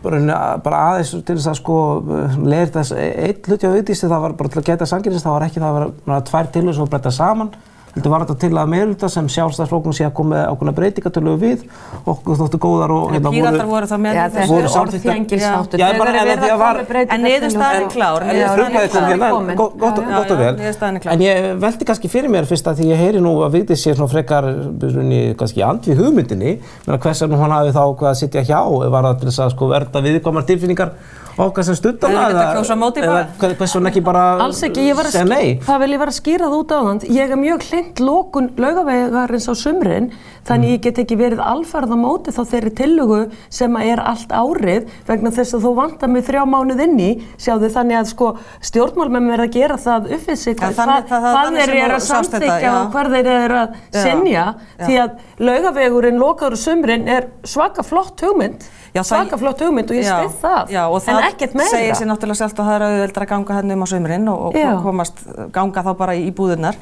bara aðeins til þess að sko leiðir þess einn hluti á Vigdísi, það var bara til að gæta sanngirnis, það var ekki það að vera tvær tillögur sem breyta saman. Þetta var þetta til að meirihluta sem Sjálfstæðisflokkurinn sé að koma með ákveðna breytingartillögur við okkur þóttu góðar og Píratar voru það með þessu orðfengilsháttur. En niðurstaðan klár. Gott og vel. En ég velti kannski fyrir mér fyrst að því ég heyri nú að Vigdís sé svona frekar kannski andvíg hugmyndinni, hvers vegna hún hafi þá ákveðið að sitja hjá, var það til þess að sko vernda viðkvæmar tilfinningar okkar sem studdana eða hvers vegna ekki bara segja nei? Það vil ég vera að skýra það út á þann. Ég mjög hlynnt lokun Laugavegarins á sumrin, þannig ég get ekki verið alfarið á móti þá þeirri tillögu sem allt árið vegna þess að þú vantar mig 3 mánuð inn í, sjáðu þannig að sko stjórnmálamenn verða að gera það upp við sig hvað þeir að samþykkja og hvað þeir að synja því að Laugavegurinn lokaður á sumrin svaka flott hugmynd. Svaka flott hugmynd og ég styð það, en ekkert meira. Það segir sér náttúrulega sjálft að það auðveldara að ganga hérna á sumrin og ganga þá bara í búðirnar.